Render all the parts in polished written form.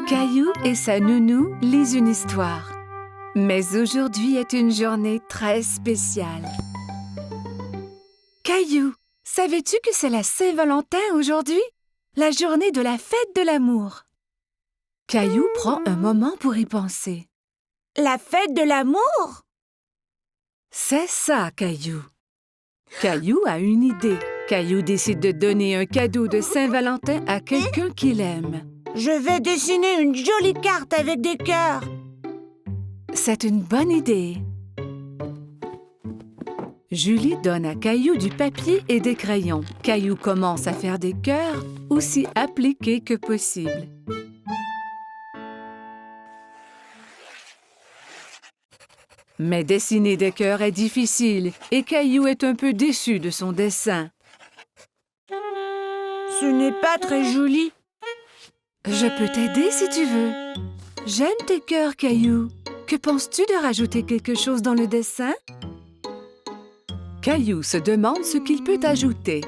Caillou et sa nounou lisent une histoire. Mais aujourd'hui est une journée très spéciale. Caillou, savais-tu que c'est la Saint-Valentin aujourd'hui? La journée de la fête de l'amour. Caillou prend un moment pour y penser. La fête de l'amour? C'est ça, Caillou. Caillou a une idée. Caillou décide de donner un cadeau de Saint-Valentin à quelqu'un qu'il aime. Je vais dessiner une jolie carte avec des cœurs. C'est une bonne idée. Julie donne à Caillou du papier et des crayons. Caillou commence à faire des cœurs aussi appliqués que possible. Mais dessiner des cœurs est difficile et Caillou est un peu déçu de son dessin. Ce n'est pas très joli. Je peux t'aider si tu veux. J'aime tes cœurs, Caillou. Que penses-tu de rajouter quelque chose dans le dessin? Caillou se demande ce qu'il peut ajouter.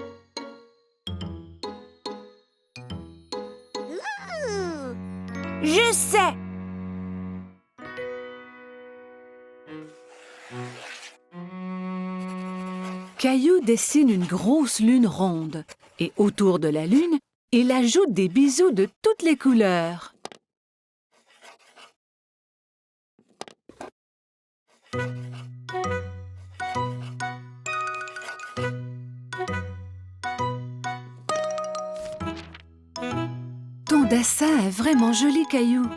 Je sais! Caillou dessine une grosse lune ronde et autour de la lune, il ajoute des bisous de toutes les couleurs. Ton dessin est vraiment joli, Caillou.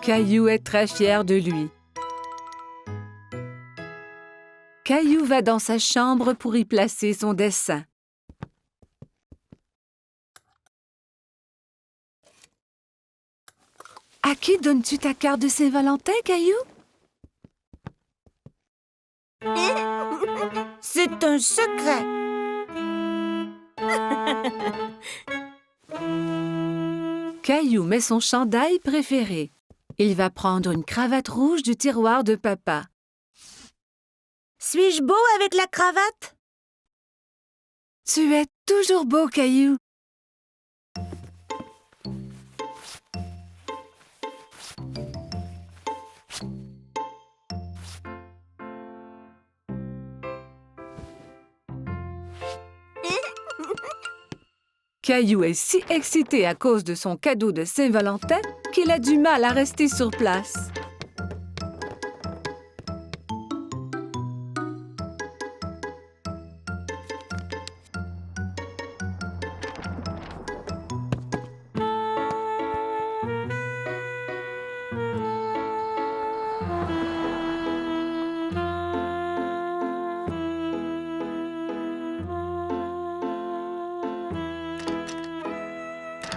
Caillou est très fier de lui. Caillou va dans sa chambre pour y placer son dessin. À qui donnes-tu ta carte de Saint-Valentin, Caillou? C'est un secret. Caillou met son chandail préféré. Il va prendre une cravate rouge du tiroir de papa. Suis-je beau avec la cravate? Tu es toujours beau, Caillou. Caillou est si excité à cause de son cadeau de Saint-Valentin qu'il a du mal à rester sur place.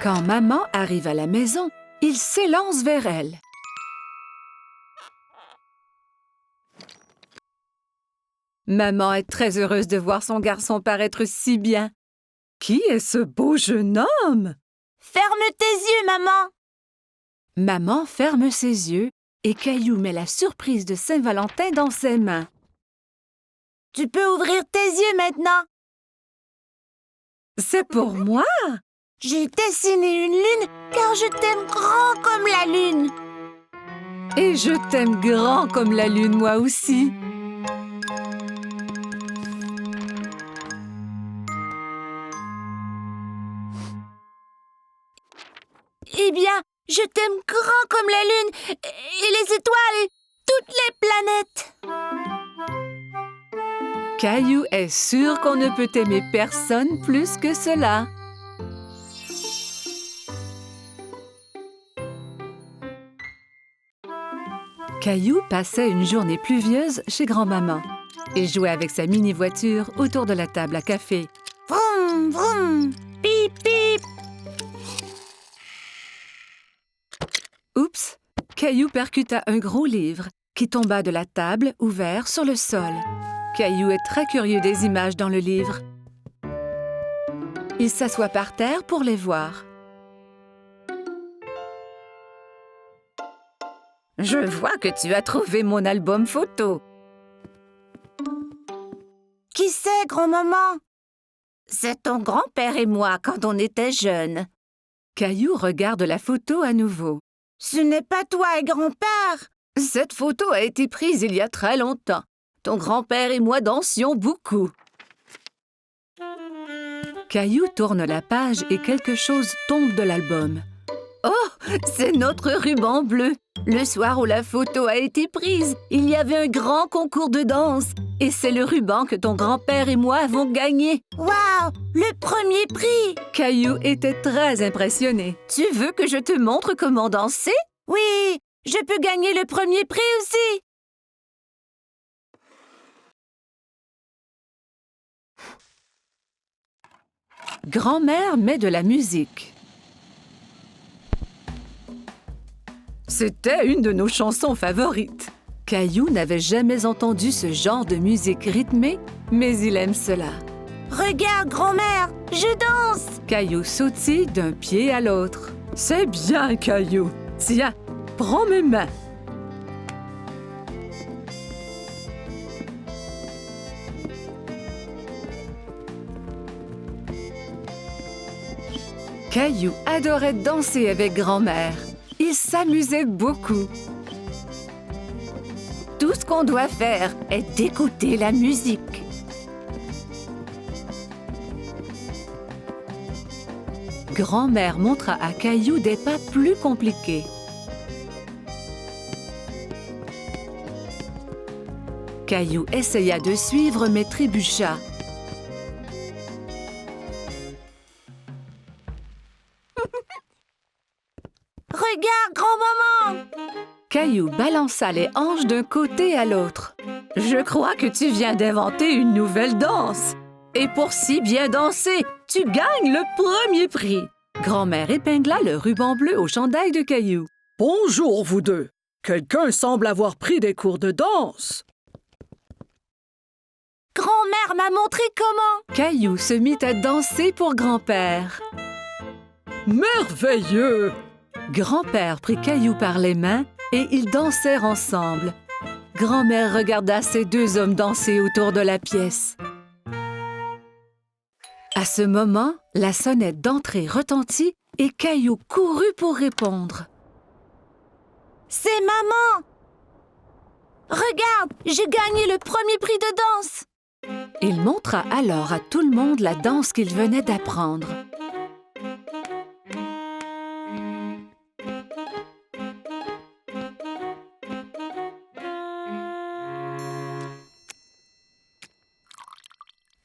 Quand maman arrive à la maison, il s'élance vers elle. Maman est très heureuse de voir son garçon paraître si bien. Qui est ce beau jeune homme? Ferme tes yeux, maman! Maman ferme ses yeux et Caillou met la surprise de Saint-Valentin dans ses mains. Tu peux ouvrir tes yeux maintenant. C'est pour moi? J'ai dessiné une lune car je t'aime grand comme la lune. Et je t'aime grand comme la lune, moi aussi. Eh bien, je t'aime grand comme la lune et les étoiles et toutes les planètes. Caillou est sûr qu'on ne peut aimer personne plus que cela. Caillou passait une journée pluvieuse chez grand-maman. Il jouait avec sa mini-voiture autour de la table à café. Vroom, vroom, pip, pip. Oups! Caillou percuta un gros livre qui tomba de la table ouvert sur le sol. Caillou est très curieux des images dans le livre. Il s'assoit par terre pour les voir. Je vois que tu as trouvé mon album photo. Qui c'est, grand-maman? C'est ton grand-père et moi quand on était jeunes. Caillou regarde la photo à nouveau. Ce n'est pas toi et grand-père. Cette photo a été prise il y a très longtemps. Ton grand-père et moi dansions beaucoup. Caillou tourne la page et quelque chose tombe de l'album. Oh, c'est notre ruban bleu. Le soir où la photo a été prise, il y avait un grand concours de danse. Et c'est le ruban que ton grand-père et moi avons gagné. Waouh, le premier prix! Caillou était très impressionné. Tu veux que je te montre comment danser? Oui, je peux gagner le premier prix aussi. Grand-mère met de la musique. C'était une de nos chansons favorites. Caillou n'avait jamais entendu ce genre de musique rythmée, mais il aime cela. Regarde, grand-mère, je danse! Caillou sautille d'un pied à l'autre. C'est bien, Caillou. Tiens, prends mes mains. Caillou adorait danser avec grand-mère. Il s'amusait beaucoup. Tout ce qu'on doit faire est d'écouter la musique. Grand-mère montra à Caillou des pas plus compliqués. Caillou essaya de suivre mais trébucha. Regarde, grand-maman! Caillou balança les hanches d'un côté à l'autre. « Je crois que tu viens d'inventer une nouvelle danse. Et pour si bien danser, tu gagnes le premier prix. » Grand-mère épingla le ruban bleu au chandail de Caillou. « Bonjour, vous deux. Quelqu'un semble avoir pris des cours de danse. » Grand-mère m'a montré comment. Caillou se mit à danser pour grand-père. « Merveilleux! » Grand-père prit Caillou par les mains et ils dansèrent ensemble. Grand-mère regarda ces deux hommes danser autour de la pièce. À ce moment, la sonnette d'entrée retentit et Caillou courut pour répondre. « C'est maman! Regarde, j'ai gagné le premier prix de danse! » Il montra alors à tout le monde la danse qu'il venait d'apprendre.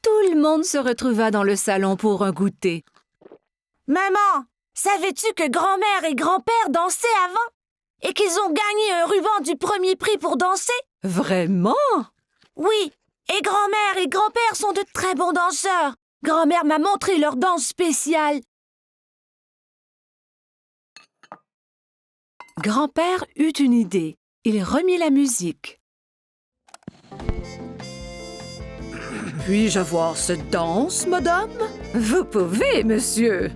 Tout le monde se retrouva dans le salon pour un goûter. « Maman, savais-tu que grand-mère et grand-père dansaient avant? Et qu'ils ont gagné un ruban du premier prix pour danser? » Vraiment? Oui, et grand-mère et grand-père sont de très bons danseurs. Grand-mère m'a montré leur danse spéciale. Grand-père eut une idée. Il remit la musique. Puis-je avoir cette danse, madame? Vous pouvez, monsieur.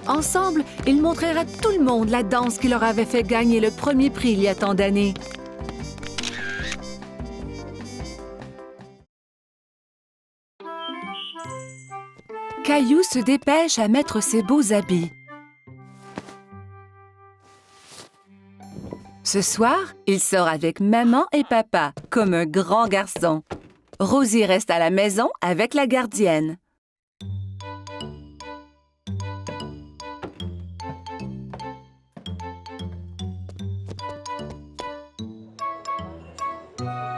Ensemble, ils montrèrent à tout le monde la danse qui leur avait fait gagner le premier prix il y a tant d'années. Caillou se dépêche à mettre ses beaux habits. Ce soir, il sort avec maman et papa, comme un grand garçon. Rosie reste à la maison avec la gardienne.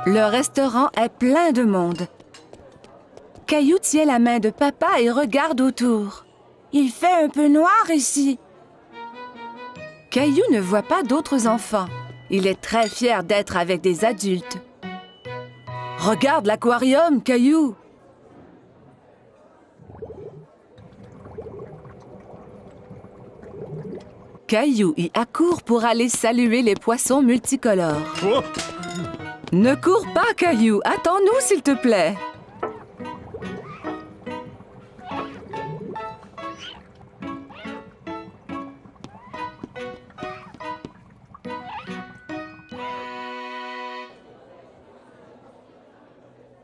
Le restaurant est plein de monde. Caillou tient la main de papa et regarde autour. Il fait un peu noir ici. Caillou ne voit pas d'autres enfants. Il est très fier d'être avec des adultes. Regarde l'aquarium, Caillou! Caillou y accourt pour aller saluer les poissons multicolores. Oh! Ne cours pas, Caillou! Attends-nous, s'il te plaît!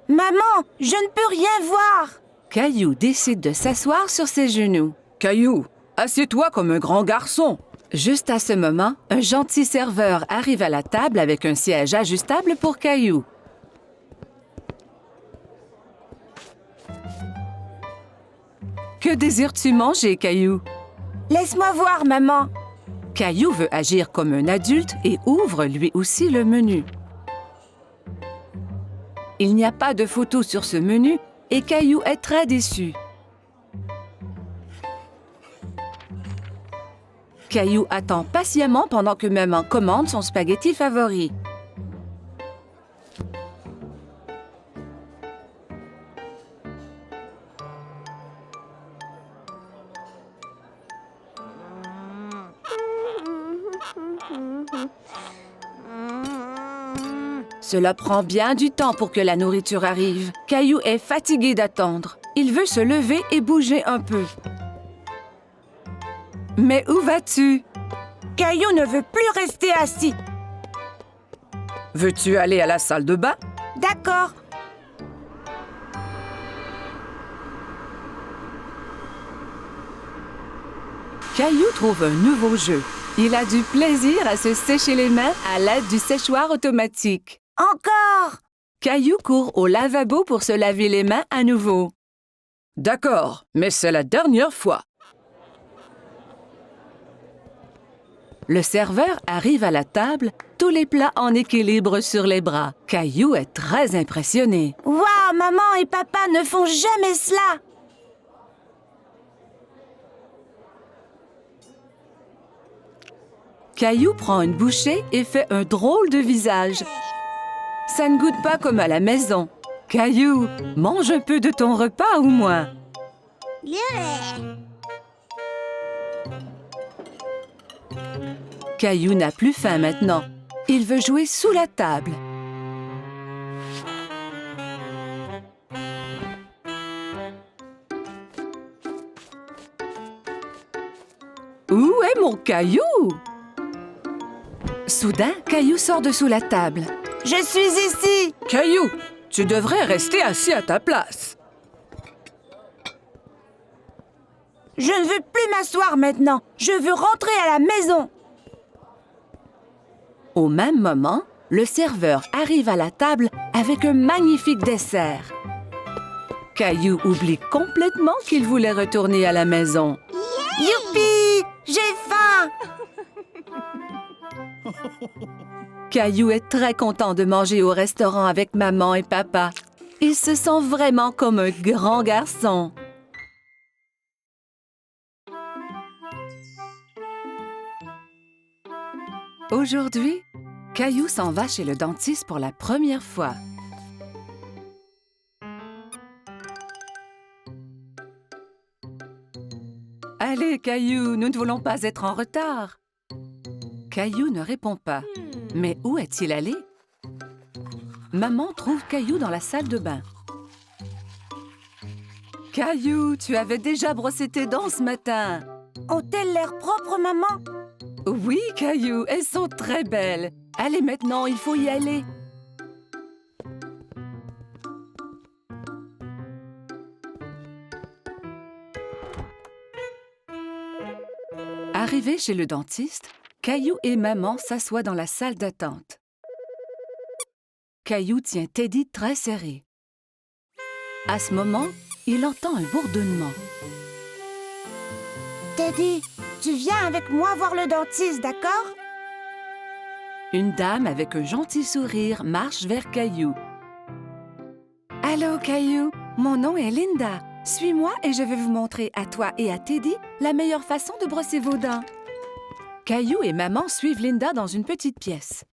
Maman, je ne peux rien voir. Caillou décide de s'asseoir sur ses genoux. Caillou, assieds-toi comme un grand garçon. Juste à ce moment, un gentil serveur arrive à la table avec un siège ajustable pour Caillou. Que désires-tu manger, Caillou? Laisse-moi voir, maman. Caillou veut agir comme un adulte et ouvre lui aussi le menu. Il n'y a pas de photo sur ce menu et Caillou est très déçu. Caillou attend patiemment pendant que maman commande son spaghetti favori. Cela prend bien du temps pour que la nourriture arrive. Caillou est fatigué d'attendre. Il veut se lever et bouger un peu. Mais où vas-tu? Caillou ne veut plus rester assis. Veux-tu aller à la salle de bain? D'accord. Caillou trouve un nouveau jeu. Il a du plaisir à se sécher les mains à l'aide du séchoir automatique. Encore! Caillou court au lavabo pour se laver les mains à nouveau. D'accord, mais c'est la dernière fois. Le serveur arrive à la table, tous les plats en équilibre sur les bras. Caillou est très impressionné. Waouh, maman et papa ne font jamais cela! Caillou prend une bouchée et fait un drôle de visage. Ça ne goûte pas comme à la maison. Caillou, mange un peu de ton repas ou moins. Caillou n'a plus faim maintenant. Il veut jouer sous la table. Où est mon Caillou? Soudain, Caillou sort de sous la table. Je suis ici! Caillou, tu devrais rester assis à ta place. Je ne veux plus m'asseoir maintenant. Je veux rentrer à la maison. Au même moment, le serveur arrive à la table avec un magnifique dessert. Caillou oublie complètement qu'il voulait retourner à la maison. Youpi! J'ai faim! Caillou est très content de manger au restaurant avec maman et papa. Il se sent vraiment comme un grand garçon. Aujourd'hui, Caillou s'en va chez le dentiste pour la première fois. Allez, Caillou, nous ne voulons pas être en retard. Caillou ne répond pas. Mais où est-il allé? Maman trouve Caillou dans la salle de bain. Caillou, tu avais déjà brossé tes dents ce matin. Ont-elles l'air propres, maman? Oui, Caillou, elles sont très belles. Allez maintenant, il faut y aller. Arrivé chez le dentiste, Caillou et maman s'assoient dans la salle d'attente. Caillou tient Teddy très serré. À ce moment, il entend un bourdonnement. Teddy, tu viens avec moi voir le dentiste, d'accord? Une dame avec un gentil sourire marche vers Caillou. « Allô, Caillou, mon nom est Linda. Suis-moi et je vais vous montrer à toi et à Teddy la meilleure façon de brosser vos dents. » Caillou et maman suivent Linda dans une petite pièce.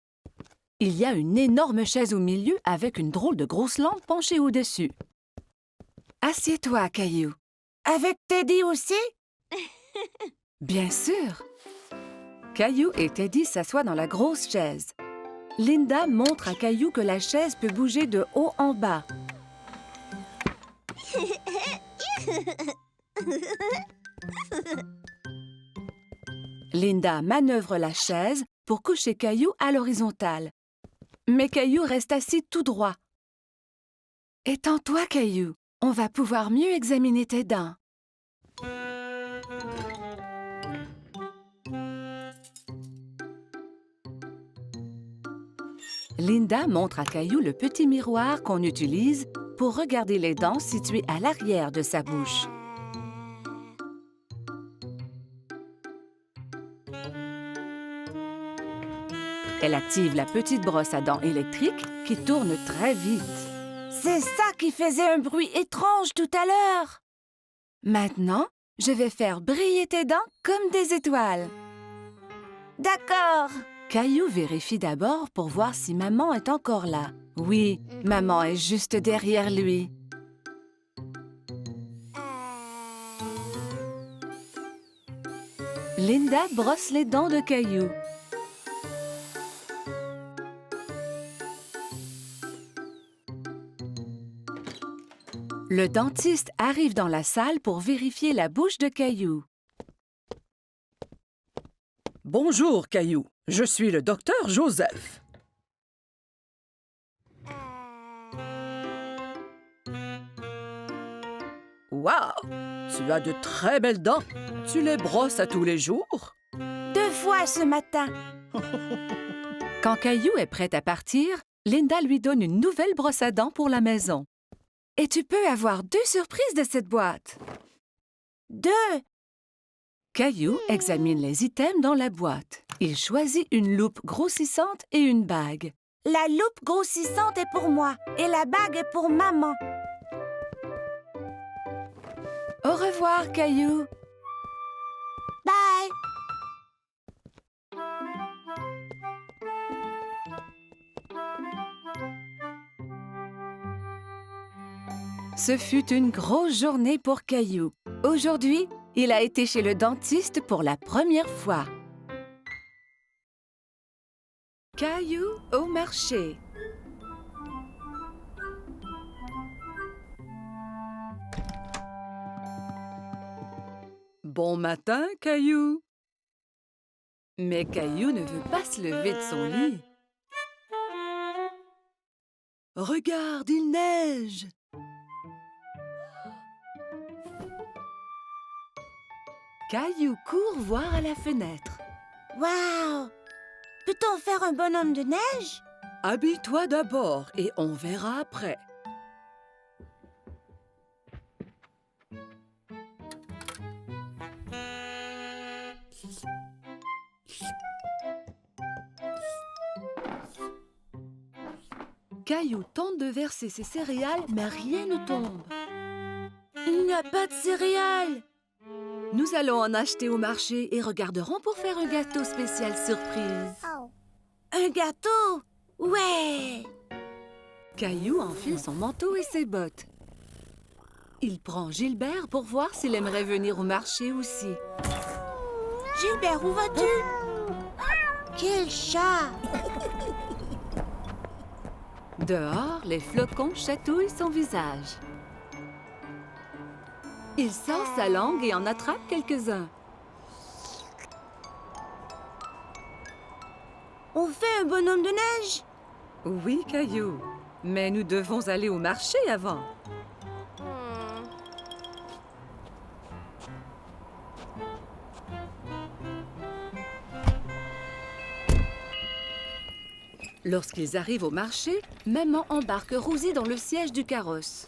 Il y a une énorme chaise au milieu avec une drôle de grosse lampe penchée au-dessus. « Assieds-toi, Caillou. » Avec Teddy aussi? Bien sûr. Caillou et Teddy s'assoient dans la grosse chaise. Linda montre à Caillou que la chaise peut bouger de haut en bas. Linda manœuvre la chaise pour coucher Caillou à l'horizontale. Mais Caillou reste assis tout droit. Étends-toi, Caillou. On va pouvoir mieux examiner tes dents. Linda montre à Caillou le petit miroir qu'on utilise pour regarder les dents situées à l'arrière de sa bouche. Elle active la petite brosse à dents électrique qui tourne très vite. C'est ça qui faisait un bruit étrange tout à l'heure. Maintenant, je vais faire briller tes dents comme des étoiles. D'accord. Caillou vérifie d'abord pour voir si maman est encore là. Oui, maman est juste derrière lui. Linda brosse les dents de Caillou. Le dentiste arrive dans la salle pour vérifier la bouche de Caillou. Bonjour, Caillou. Je suis le docteur Joseph. Waouh! Tu as de très belles dents. Tu les brosses à tous les jours? 2 fois ce matin. Quand Caillou est prête à partir, Linda lui donne une nouvelle brosse à dents pour la maison. Et tu peux avoir 2 surprises de cette boîte. 2. Caillou examine les items dans la boîte. Il choisit une loupe grossissante et une bague. La loupe grossissante est pour moi et la bague est pour maman. Au revoir, Caillou. Bye. Ce fut une grosse journée pour Caillou. Aujourd'hui, il a été chez le dentiste pour la première fois. Caillou au marché. Bon matin, Caillou. Mais Caillou ne veut pas se lever de son lit. Regarde, il neige. Caillou court voir à la fenêtre. Wow! Peut-on faire un bonhomme de neige? Habille-toi d'abord et on verra après. Caillou tente de verser ses céréales, mais rien ne tombe. Il n'y a pas de céréales. Nous allons en acheter au marché et regarderons pour faire un gâteau spécial surprise. Un gâteau? Ouais! Caillou enfile son manteau et ses bottes. Il prend Gilbert pour voir s'il aimerait venir au marché aussi. Gilbert, où vas-tu? Quel chat! Dehors, les flocons chatouillent son visage. Il sort sa langue et en attrape quelques-uns. On fait un bonhomme de neige? Oui, Caillou, mais nous devons aller au marché avant. Lorsqu'ils arrivent au marché, maman embarque Rosie dans le siège du carrosse.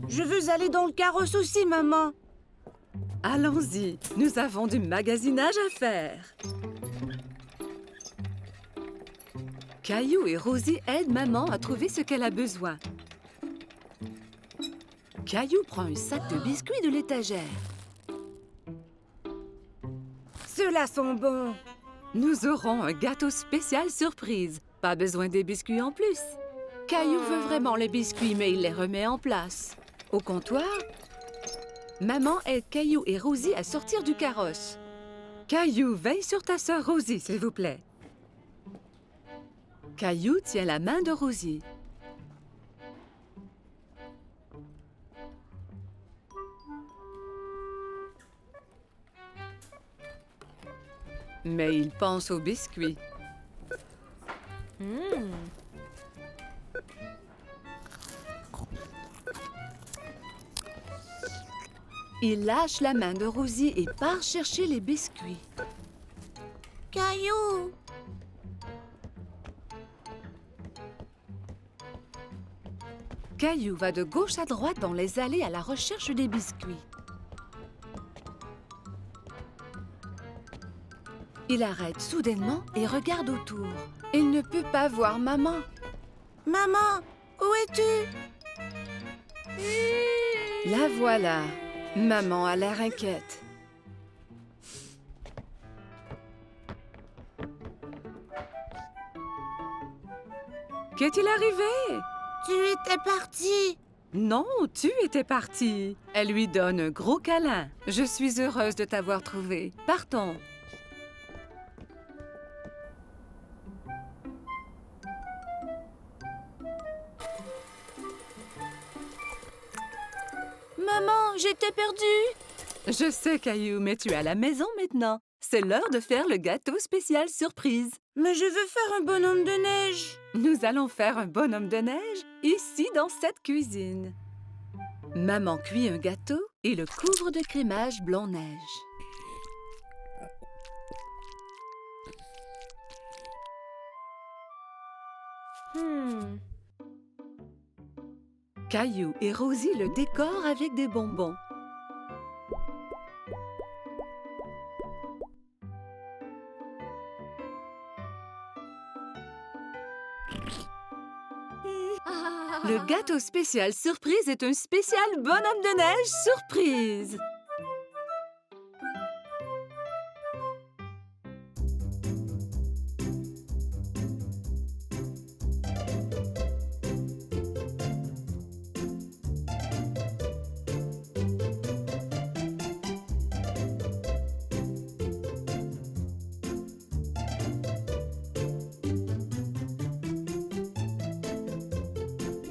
Je veux aller dans le carrosse aussi, maman. Allons-y, nous avons du magasinage à faire. Caillou et Rosie aident maman à trouver ce qu'elle a besoin. Caillou prend un sac de biscuits de l'étagère. Ceux-là sont bons. Nous aurons un gâteau spécial surprise. Pas besoin des biscuits en plus. Caillou veut vraiment les biscuits, mais il les remet en place. Au comptoir, maman aide Caillou et Rosie à sortir du carrosse. Caillou, veille sur ta sœur Rosie, s'il vous plaît. Caillou tient la main de Rosie. Mais il pense aux biscuits. Il lâche la main de Rosie et part chercher les biscuits. Caillou! Caillou va de gauche à droite dans les allées à la recherche des biscuits. Il arrête soudainement et regarde autour. Il ne peut pas voir maman. Maman, où es-tu? La voilà. Maman a l'air inquiète. Qu'est-il arrivé? Tu étais partie. Non, tu étais partie. Elle lui donne un gros câlin. Je suis heureuse de t'avoir trouvé. Partons. Maman, j'étais perdue. Je sais, Caillou, mais tu es à la maison maintenant. C'est l'heure de faire le gâteau spécial surprise. Mais je veux faire un bonhomme de neige. Nous allons faire un bonhomme de neige ici dans cette cuisine. Maman cuit un gâteau et le couvre de crémage blanc-neige. Caillou et Rosie le décorent avec des bonbons. Le gâteau spécial surprise est un spécial bonhomme de neige surprise.